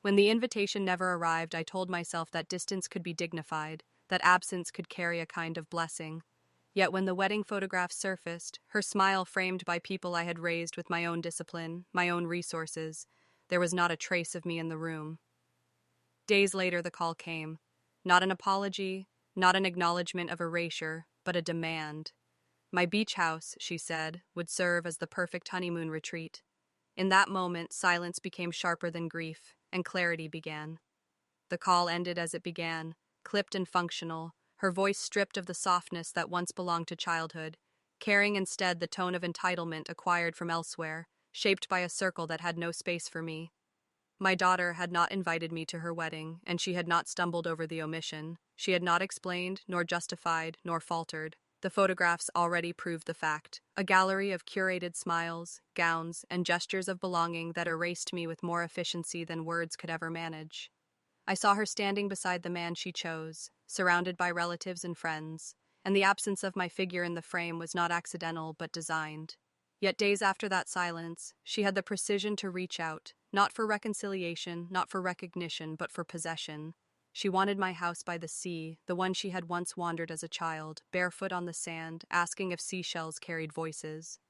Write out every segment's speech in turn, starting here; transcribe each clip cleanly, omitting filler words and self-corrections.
When the invitation never arrived, I told myself that distance could be dignified, that absence could carry a kind of blessing. Yet when the wedding photograph surfaced, her smile framed by people I had raised with my own discipline, my own resources, there was not a trace of me in the room. Days later, the call came. Not an apology, not an acknowledgement of erasure, but a demand. My beach house, she said, would serve as the perfect honeymoon retreat. In that moment, silence became sharper than grief, and clarity began. The call ended as it began, clipped and functional, her voice stripped of the softness that once belonged to childhood, carrying instead the tone of entitlement acquired from elsewhere, shaped by a circle that had no space for me. My daughter had not invited me to her wedding, and she had not stumbled over the omission. She had not explained, nor justified, nor faltered. The photographs already proved the fact, a gallery of curated smiles, gowns, and gestures of belonging that erased me with more efficiency than words could ever manage. I saw her standing beside the man she chose, surrounded by relatives and friends, and the absence of my figure in the frame was not accidental but designed. Yet days after that silence, she had the precision to reach out, not for reconciliation, not for recognition, but for possession. She wanted my house by the sea, the one she had once wandered as a child, barefoot on the sand, asking if seashells carried voices.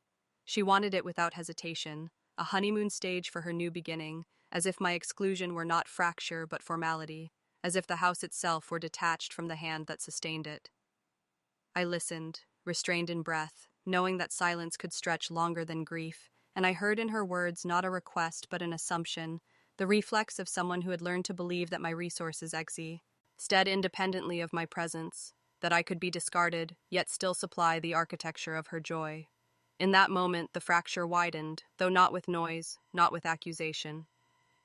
She wanted it without hesitation, a honeymoon stage for her new beginning, as if my exclusion were not fracture but formality, as if the house itself were detached from the hand that sustained it. I listened, restrained in breath, knowing that silence could stretch longer than grief, and I heard in her words not a request but an assumption, the reflex of someone who had learned to believe that my resources stead independently of my presence, that I could be discarded, yet still supply the architecture of her joy. In that moment, the fracture widened, though not with noise, not with accusation.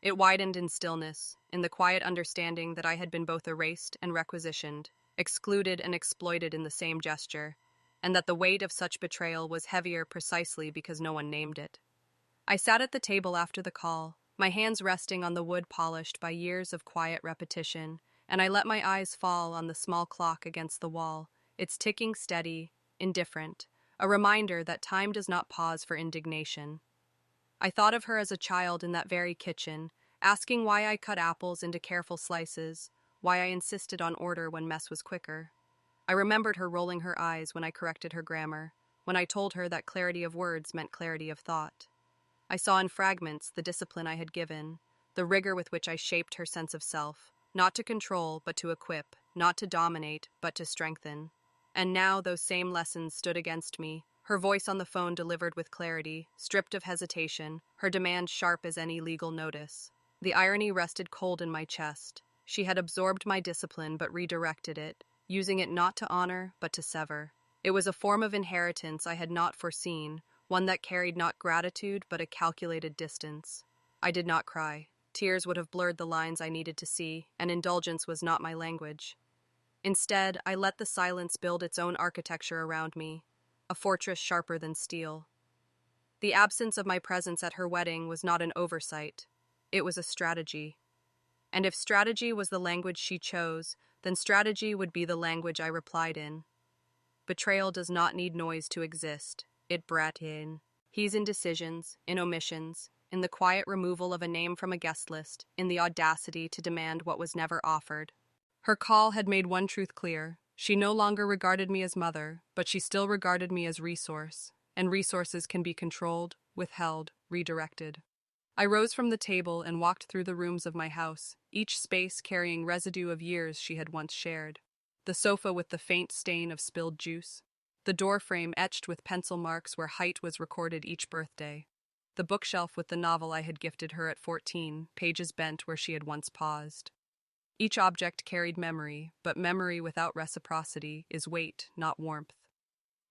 It widened in stillness, in the quiet understanding that I had been both erased and requisitioned, excluded and exploited in the same gesture, and that the weight of such betrayal was heavier precisely because no one named it. I sat at the table after the call, my hands resting on the wood polished by years of quiet repetition, and I let my eyes fall on the small clock against the wall, its ticking steady, indifferent, a reminder that time does not pause for indignation. I thought of her as a child in that very kitchen, asking why I cut apples into careful slices, why I insisted on order when mess was quicker. I remembered her rolling her eyes when I corrected her grammar, when I told her that clarity of words meant clarity of thought. I saw in fragments the discipline I had given, the rigor with which I shaped her sense of self, not to control but to equip, not to dominate but to strengthen. And now those same lessons stood against me, her voice on the phone delivered with clarity, stripped of hesitation, her demand sharp as any legal notice. The irony rested cold in my chest. She had absorbed my discipline but redirected it, using it not to honor but to sever. It was a form of inheritance I had not foreseen, one that carried not gratitude but a calculated distance. I did not cry. Tears would have blurred the lines I needed to see, and indulgence was not my language. Instead, I let the silence build its own architecture around me, a fortress sharper than steel. The absence of my presence at her wedding was not an oversight. It was a strategy. And if strategy was the language she chose, then strategy would be the language I replied in. Betrayal does not need noise to exist. It brat in. He's in decisions, in omissions, in the quiet removal of a name from a guest list, in the audacity to demand what was never offered. Her call had made one truth clear. She no longer regarded me as mother, but she still regarded me as resource, and resources can be controlled, withheld, redirected. I rose from the table and walked through the rooms of my house, each space carrying residue of years she had once shared. The sofa with the faint stain of spilled juice, the door frame etched with pencil marks where height was recorded each birthday, the bookshelf with the novel I had gifted her at 14, pages bent where she had once paused. Each object carried memory, but memory without reciprocity is weight, not warmth.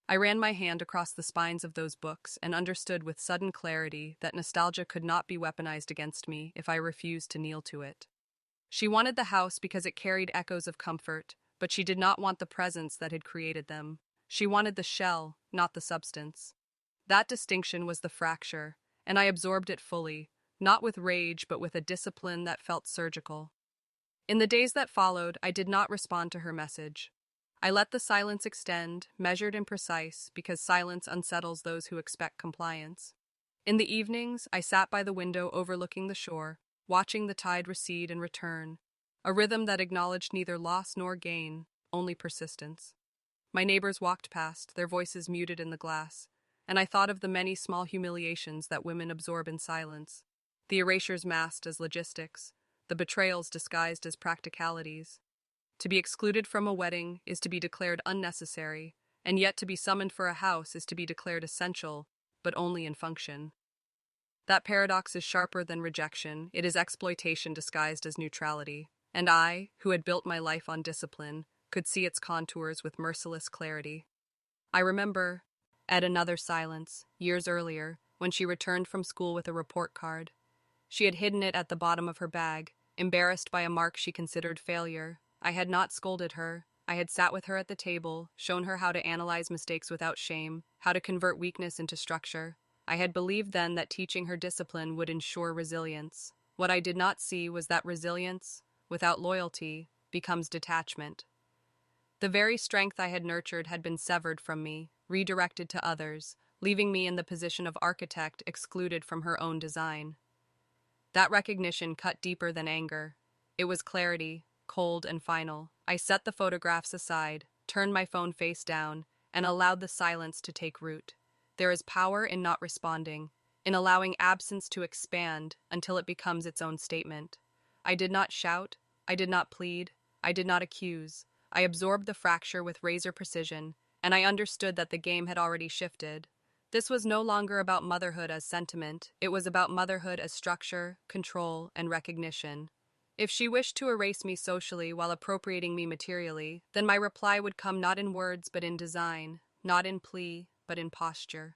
I ran my hand across the spines of those books and understood with sudden clarity that nostalgia could not be weaponized against me if I refused to kneel to it. She wanted the house because it carried echoes of comfort, but she did not want the presence that had created them. She wanted the shell, not the substance. That distinction was the fracture, and I absorbed it fully, not with rage but with a discipline that felt surgical. In the days that followed, I did not respond to her message. I let the silence extend, measured and precise, because silence unsettles those who expect compliance. In the evenings, I sat by the window overlooking the shore, watching the tide recede and return, a rhythm that acknowledged neither loss nor gain, only persistence. My neighbors walked past, their voices muted in the glass, and I thought of the many small humiliations that women absorb in silence, the erasures masked as logistics, the betrayals disguised as practicalities. To be excluded from a wedding is to be declared unnecessary, and yet to be summoned for a house is to be declared essential, but only in function. That paradox is sharper than rejection, it is exploitation disguised as neutrality, and I, who had built my life on discipline, could see its contours with merciless clarity. I remember, at another silence, years earlier, when she returned from school with a report card. She had hidden it at the bottom of her bag, embarrassed by a mark she considered failure. I had not scolded her. I had sat with her at the table, shown her how to analyze mistakes without shame, how to convert weakness into structure. I had believed then that teaching her discipline would ensure resilience. What I did not see was that resilience, without loyalty, becomes detachment. The very strength I had nurtured had been severed from me, redirected to others, leaving me in the position of architect excluded from her own design. That recognition cut deeper than anger. It was clarity, cold and final. I set the photographs aside, turned my phone face down, and allowed the silence to take root. There is power in not responding, in allowing absence to expand until it becomes its own statement. I did not shout, I did not plead, I did not accuse. I absorbed the fracture with razor precision, and I understood that the game had already shifted. This was no longer about motherhood as sentiment, it was about motherhood as structure, control, and recognition. If she wished to erase me socially while appropriating me materially, then my reply would come not in words but in design, not in plea but in posture.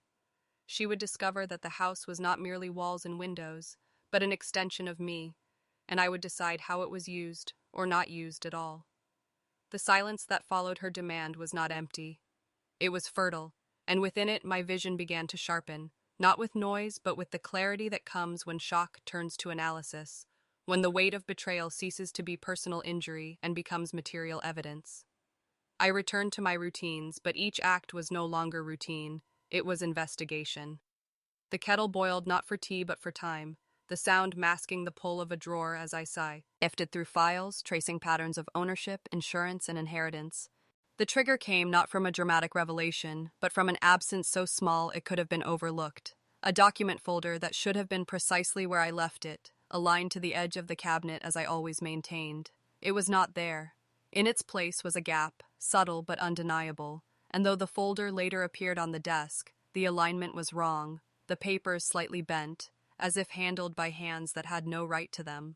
She would discover that the house was not merely walls and windows, but an extension of me, and I would decide how it was used or not used at all. The silence that followed her demand was not empty. It was fertile, and within it my vision began to sharpen, not with noise but with the clarity that comes when shock turns to analysis, when the weight of betrayal ceases to be personal injury and becomes material evidence. I returned to my routines, but each act was no longer routine, it was investigation. The kettle boiled not for tea but for time, the sound masking the pull of a drawer as I sifted through files, tracing patterns of ownership, insurance, and inheritance. The trigger came not from a dramatic revelation, but from an absence so small it could have been overlooked. A document folder that should have been precisely where I left it, aligned to the edge of the cabinet as I always maintained. It was not there. In its place was a gap, subtle but undeniable, and though the folder later appeared on the desk, the alignment was wrong, the papers slightly bent, as if handled by hands that had no right to them.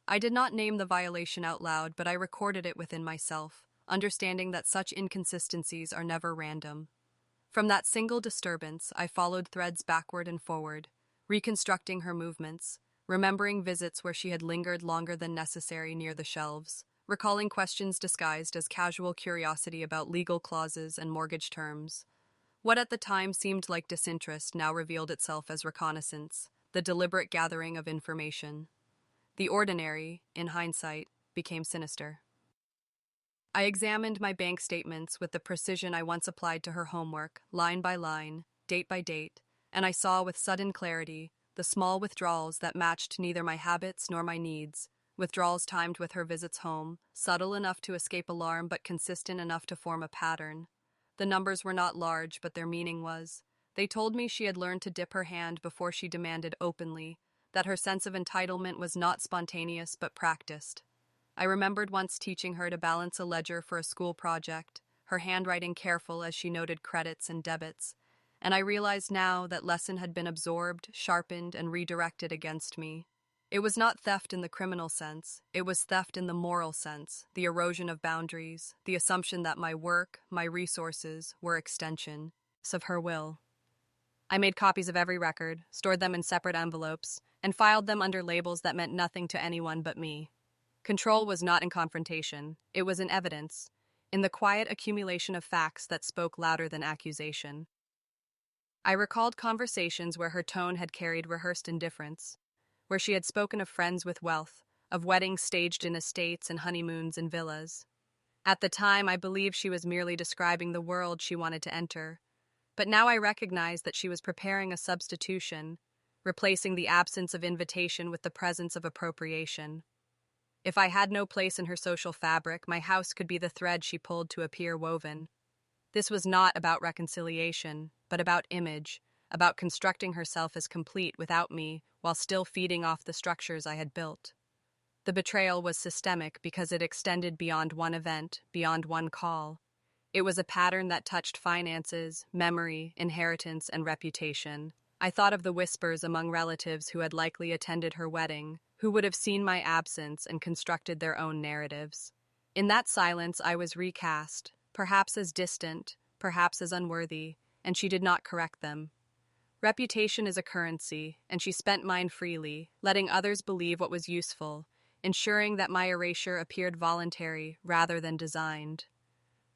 I did not name the violation out loud, but I recorded it within myself, understanding that such inconsistencies are never random. From that single disturbance, I followed threads backward and forward, reconstructing her movements, remembering visits where she had lingered longer than necessary near the shelves, recalling questions disguised as casual curiosity about legal clauses and mortgage terms. What at the time seemed like disinterest now revealed itself as reconnaissance, the deliberate gathering of information. The ordinary, in hindsight, became sinister. I examined my bank statements with the precision I once applied to her homework, line by line, date by date, and I saw with sudden clarity the small withdrawals that matched neither my habits nor my needs, withdrawals timed with her visits home, subtle enough to escape alarm but consistent enough to form a pattern. The numbers were not large, but their meaning was. They told me she had learned to dip her hand before she demanded openly, that her sense of entitlement was not spontaneous but practiced. I remembered once teaching her to balance a ledger for a school project, her handwriting careful as she noted credits and debits, and I realized now that lesson had been absorbed, sharpened, and redirected against me. It was not theft in the criminal sense, it was theft in the moral sense, the erosion of boundaries, the assumption that my work, my resources, were extensions of her will. I made copies of every record, stored them in separate envelopes, and filed them under labels that meant nothing to anyone but me. Control was not in confrontation, it was in evidence, in the quiet accumulation of facts that spoke louder than accusation. I recalled conversations where her tone had carried rehearsed indifference, where she had spoken of friends with wealth, of weddings staged in estates and honeymoons in villas. At the time, I believed she was merely describing the world she wanted to enter, but now I recognized that she was preparing a substitution, replacing the absence of invitation with the presence of appropriation. If I had no place in her social fabric, my house could be the thread she pulled to appear woven. This was not about reconciliation, but about image, about constructing herself as complete without me while still feeding off the structures I had built. The betrayal was systemic because it extended beyond one event, beyond one call. It was a pattern that touched finances, memory, inheritance, and reputation. I thought of the whispers among relatives who had likely attended her wedding, who would have seen my absence and constructed their own narratives. In that silence, I was recast, perhaps as distant, perhaps as unworthy, and she did not correct them. Reputation is a currency, and she spent mine freely, letting others believe what was useful, ensuring that my erasure appeared voluntary rather than designed.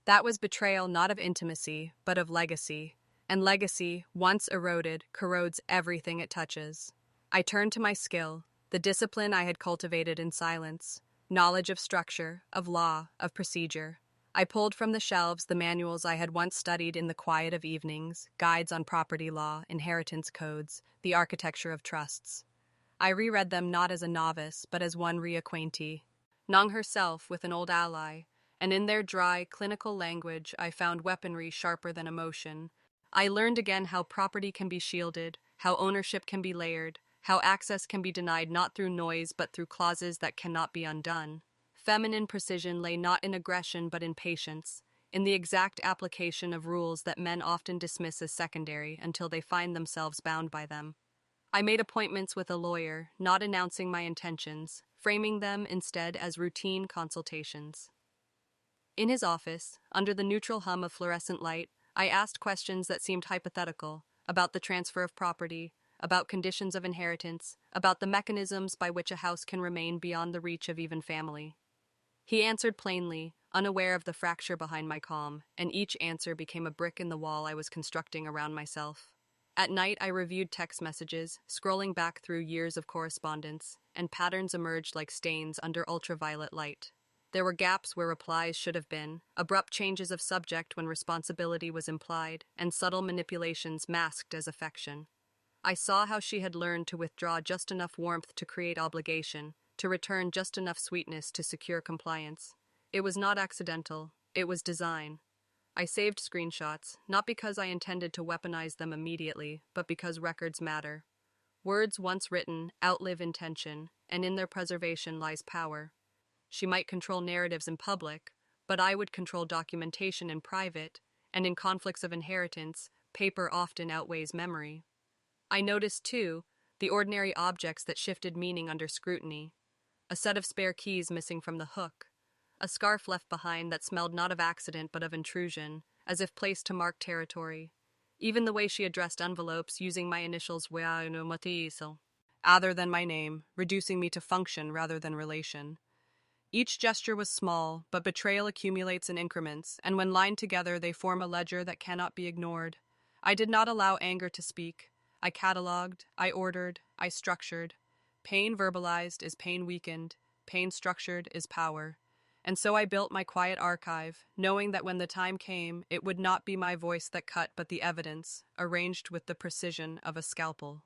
That was betrayal not of intimacy, but of legacy, and legacy, once eroded, corrodes everything it touches. I turned to my skill, the discipline I had cultivated in silence, knowledge of structure, of law, of procedure. I pulled from the shelves the manuals I had once studied in the quiet of evenings, guides on property law, inheritance codes, the architecture of trusts. I reread them not as a novice, but as one reacquaintee. Nung herself with an old ally, and in their dry, clinical language I found weaponry sharper than emotion. I learned again how property can be shielded, how ownership can be layered, how access can be denied not through noise but through clauses that cannot be undone. Feminine precision lay not in aggression but in patience, in the exact application of rules that men often dismiss as secondary until they find themselves bound by them. I made appointments with a lawyer, not announcing my intentions, framing them instead as routine consultations. In his office, under the neutral hum of fluorescent light, I asked questions that seemed hypothetical, about the transfer of property, about conditions of inheritance, about the mechanisms by which a house can remain beyond the reach of even family. He answered plainly, unaware of the fracture behind my calm, and each answer became a brick in the wall I was constructing around myself. At night, I reviewed text messages, scrolling back through years of correspondence, and patterns emerged like stains under ultraviolet light. There were gaps where replies should have been, abrupt changes of subject when responsibility was implied, and subtle manipulations masked as affection. I saw how she had learned to withdraw just enough warmth to create obligation, to return just enough sweetness to secure compliance. It was not accidental, it was design. I saved screenshots, not because I intended to weaponize them immediately, but because records matter. Words once written outlive intention, and in their preservation lies power. She might control narratives in public, but I would control documentation in private, and in conflicts of inheritance, paper often outweighs memory. I noticed, too, the ordinary objects that shifted meaning under scrutiny. A set of spare keys missing from the hook. A scarf left behind that smelled not of accident but of intrusion, as if placed to mark territory. Even the way she addressed envelopes using my initials other than my name, reducing me to function rather than relation. Each gesture was small, but betrayal accumulates in increments, and when lined together they form a ledger that cannot be ignored. I did not allow anger to speak. I catalogued, I ordered, I structured. Pain verbalized is pain weakened, pain structured is power. And so I built my quiet archive, knowing that when the time came, it would not be my voice that cut but the evidence, arranged with the precision of a scalpel.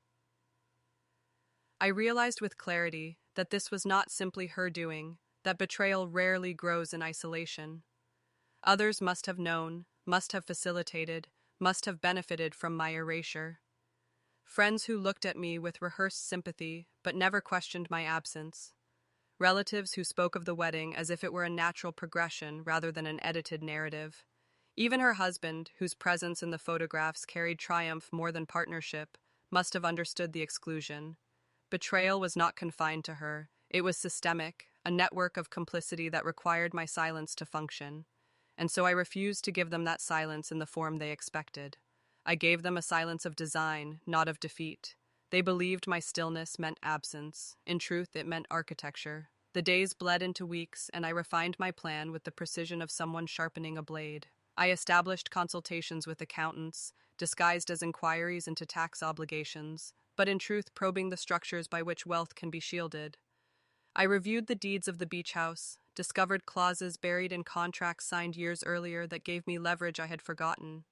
I realized with clarity that this was not simply her doing, that betrayal rarely grows in isolation. Others must have known, must have facilitated, must have benefited from my erasure. Friends who looked at me with rehearsed sympathy but never questioned my absence. Relatives who spoke of the wedding as if it were a natural progression rather than an edited narrative. Even her husband, whose presence in the photographs carried triumph more than partnership, must have understood the exclusion. Betrayal was not confined to her. It was systemic, a network of complicity that required my silence to function. And so I refused to give them that silence in the form they expected. I gave them a silence of design, not of defeat. They believed my stillness meant absence. In truth, it meant architecture. The days bled into weeks, and I refined my plan with the precision of someone sharpening a blade. I established consultations with accountants, disguised as inquiries into tax obligations, but in truth probing the structures by which wealth can be shielded. I reviewed the deeds of the beach house, discovered clauses buried in contracts signed years earlier that gave me leverage I had forgotten.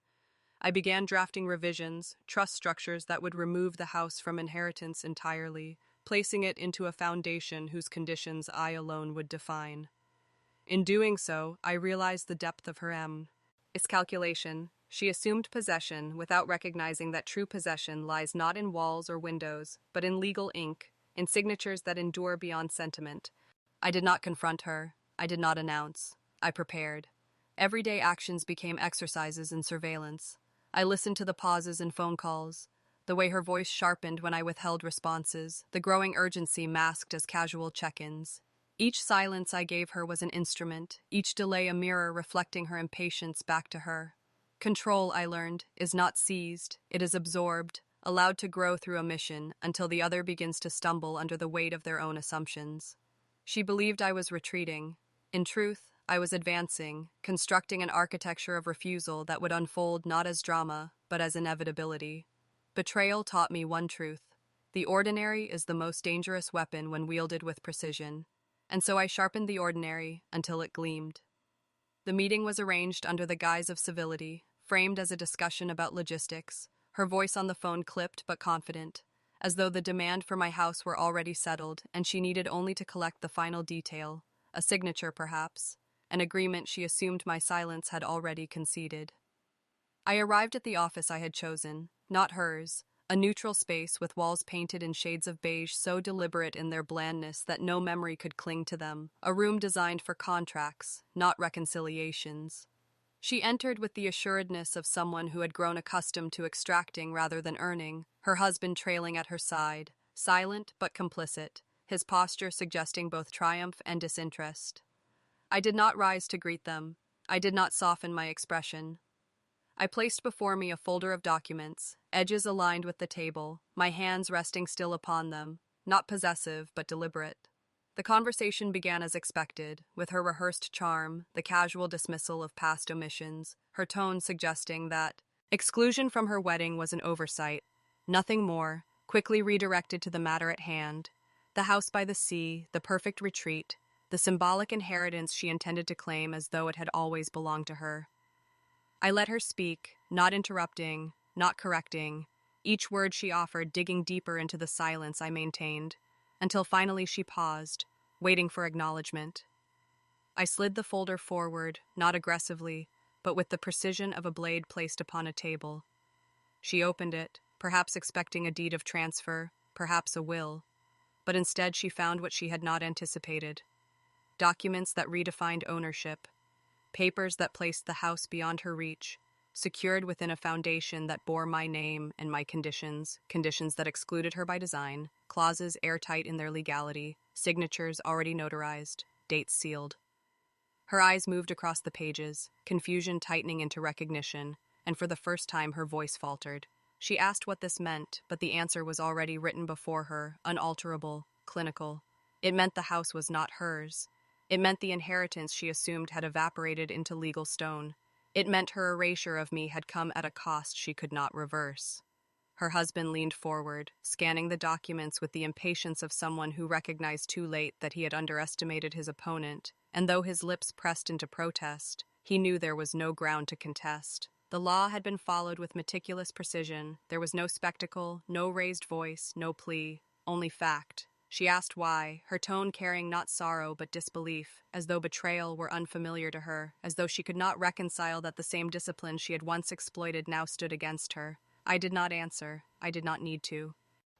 I began drafting revisions, trust structures that would remove the house from inheritance entirely, placing it into a foundation whose conditions I alone would define. In doing so, I realized the depth of her its calculation. She assumed possession without recognizing that true possession lies not in walls or windows, but in legal ink, in signatures that endure beyond sentiment. I did not confront her. I did not announce. I prepared. Everyday actions became exercises in surveillance. I listened to the pauses in phone calls, the way her voice sharpened when I withheld responses, the growing urgency masked as casual check-ins. Each silence I gave her was an instrument, each delay a mirror reflecting her impatience back to her. Control, I learned, is not seized, it is absorbed, allowed to grow through omission until the other begins to stumble under the weight of their own assumptions. She believed I was retreating. In truth, I was advancing, constructing an architecture of refusal that would unfold not as drama, but as inevitability. Betrayal taught me one truth. The ordinary is the most dangerous weapon when wielded with precision, and so I sharpened the ordinary until it gleamed. The meeting was arranged under the guise of civility, framed as a discussion about logistics, her voice on the phone clipped but confident, as though the demand for my house were already settled and she needed only to collect the final detail, a signature perhaps, an agreement she assumed my silence had already conceded. I arrived at the office I had chosen, not hers, a neutral space with walls painted in shades of beige so deliberate in their blandness that no memory could cling to them, a room designed for contracts, not reconciliations. She entered with the assuredness of someone who had grown accustomed to extracting rather than earning, her husband trailing at her side, silent but complicit, his posture suggesting both triumph and disinterest. I did not rise to greet them. I did not soften my expression. I placed before me a folder of documents, edges aligned with the table, my hands resting still upon them, not possessive but deliberate. The conversation began as expected, with her rehearsed charm, the casual dismissal of past omissions, her tone suggesting that exclusion from her wedding was an oversight, nothing more, quickly redirected to the matter at hand, the house by the sea, the perfect retreat, the symbolic inheritance she intended to claim as though it had always belonged to her. I let her speak, not interrupting, not correcting, each word she offered digging deeper into the silence I maintained, until finally she paused, waiting for acknowledgement. I slid the folder forward, not aggressively, but with the precision of a blade placed upon a table. She opened it, perhaps expecting a deed of transfer, perhaps a will, but instead she found what she had not anticipated. Documents that redefined ownership, papers that placed the house beyond her reach, secured within a foundation that bore my name and my conditions that excluded her by design, clauses airtight in their legality, signatures already notarized, dates sealed. Her eyes moved across the pages, confusion tightening into recognition, and for the first time her voice faltered. She asked what this meant, but the answer was already written before her, unalterable, clinical. It meant the house was not hers. It meant the inheritance she assumed had evaporated into legal stone. It meant her erasure of me had come at a cost she could not reverse. Her husband leaned forward, scanning the documents with the impatience of someone who recognized too late that he had underestimated his opponent, and though his lips pressed into protest, he knew there was no ground to contest. The law had been followed with meticulous precision. There was no spectacle, no raised voice, no plea, only fact. She asked why, her tone carrying not sorrow but disbelief, as though betrayal were unfamiliar to her, as though she could not reconcile that the same discipline she had once exploited now stood against her. I did not answer. I did not need to.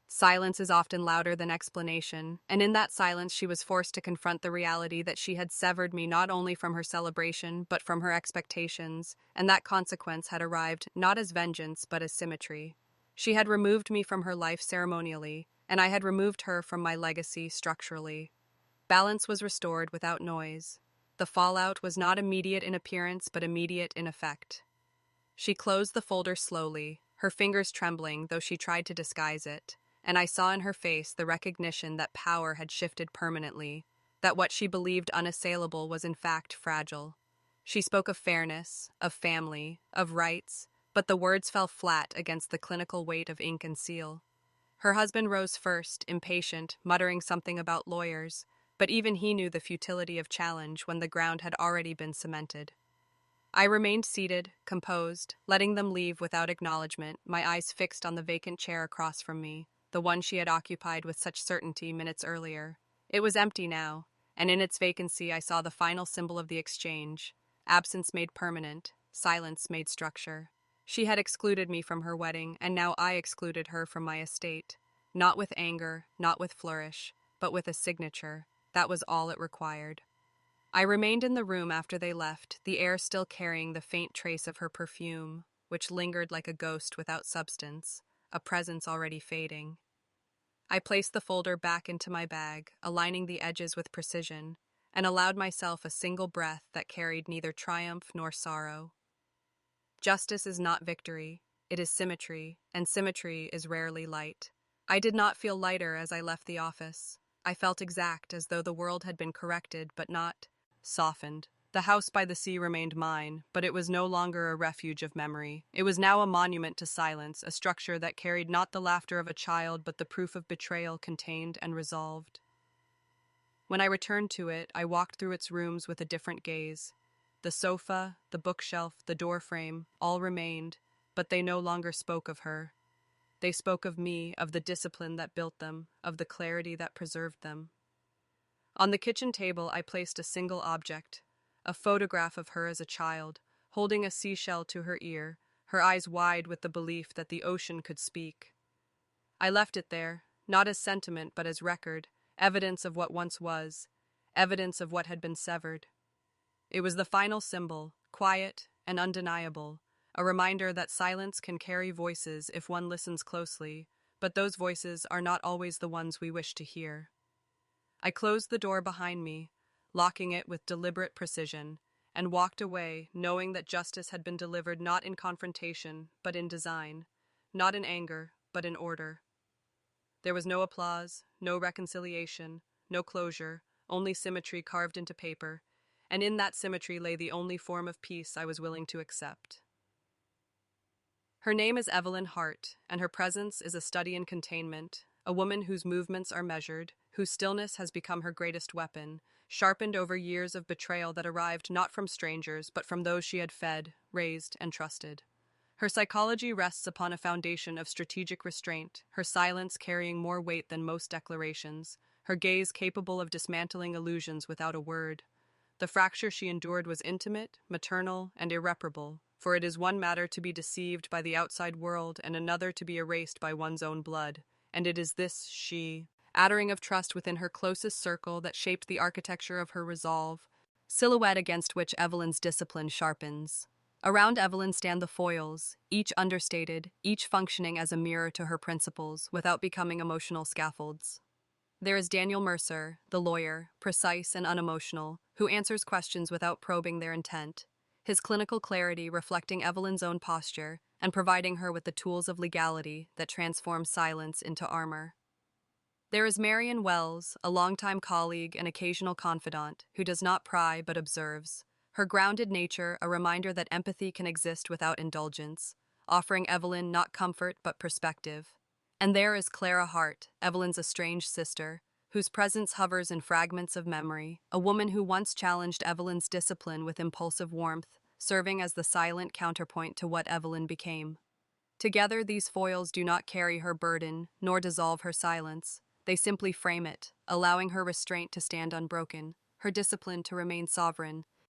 Silence is often louder than explanation, and in that silence she was forced to confront the reality that she had severed me not only from her celebration, but from her expectations, and that consequence had arrived not as vengeance but as symmetry. She had removed me from her life ceremonially, and I had removed her from my legacy structurally. Balance was restored without noise. The fallout was not immediate in appearance but immediate in effect. She closed the folder slowly, her fingers trembling though she tried to disguise it, and I saw in her face the recognition that power had shifted permanently, that what she believed unassailable was in fact fragile. She spoke of fairness, of family, of rights, but the words fell flat against the clinical weight of ink and seal. Her husband rose first, impatient, muttering something about lawyers, but even he knew the futility of challenge when the ground had already been cemented. I remained seated, composed, letting them leave without acknowledgement, my eyes fixed on the vacant chair across from me, the one she had occupied with such certainty minutes earlier. It was empty now, and in its vacancy I saw the final symbol of the exchange: absence made permanent, silence made structure. She had excluded me from her wedding, and now I excluded her from my estate. Not with anger, not with flourish, but with a signature. That was all it required. I remained in the room after they left, the air still carrying the faint trace of her perfume, which lingered like a ghost without substance, a presence already fading. I placed the folder back into my bag, aligning the edges with precision, and allowed myself a single breath that carried neither triumph nor sorrow. Justice is not victory, it is symmetry, and symmetry is rarely light. I did not feel lighter as I left the office. I felt exact, as though the world had been corrected, but not softened. The house by the sea remained mine, but it was no longer a refuge of memory. It was now a monument to silence, a structure that carried not the laughter of a child, but the proof of betrayal contained and resolved. When I returned to it, I walked through its rooms with a different gaze. The sofa, the bookshelf, the doorframe, all remained, but they no longer spoke of her. They spoke of me, of the discipline that built them, of the clarity that preserved them. On the kitchen table, I placed a single object, a photograph of her as a child, holding a seashell to her ear, her eyes wide with the belief that the ocean could speak. I left it there, not as sentiment but as record, evidence of what once was, evidence of what had been severed. It was the final symbol, quiet and undeniable, a reminder that silence can carry voices if one listens closely, but those voices are not always the ones we wish to hear. I closed the door behind me, locking it with deliberate precision, and walked away knowing that justice had been delivered not in confrontation, but in design, not in anger, but in order. There was no applause, no reconciliation, no closure, only symmetry carved into paper, and in that symmetry lay the only form of peace I was willing to accept. Her name is Evelyn Hart, and her presence is a study in containment, a woman whose movements are measured, whose stillness has become her greatest weapon, sharpened over years of betrayal that arrived not from strangers, but from those she had fed, raised, and trusted. Her psychology rests upon a foundation of strategic restraint, her silence carrying more weight than most declarations, her gaze capable of dismantling illusions without a word. The fracture she endured was intimate, maternal, and irreparable, for it is one matter to be deceived by the outside world and another to be erased by one's own blood, and it is this shattering of trust within her closest circle that shaped the architecture of her resolve, silhouette against which Evelyn's discipline sharpens. Around Evelyn stand the foils, each understated, each functioning as a mirror to her principles, without becoming emotional scaffolds. There is Daniel Mercer, the lawyer, precise and unemotional, who answers questions without probing their intent, his clinical clarity reflecting Evelyn's own posture and providing her with the tools of legality that transform silence into armor. There is Marion Wells, a longtime colleague and occasional confidant, who does not pry but observes, her grounded nature a reminder that empathy can exist without indulgence, offering Evelyn not comfort but perspective. And there is Clara Hart, Evelyn's estranged sister, whose presence hovers in fragments of memory, a woman who once challenged Evelyn's discipline with impulsive warmth, serving as the silent counterpoint to what Evelyn became. Together, these foils do not carry her burden, nor dissolve her silence. They simply frame it, allowing her restraint to stand unbroken, her discipline to remain sovereign,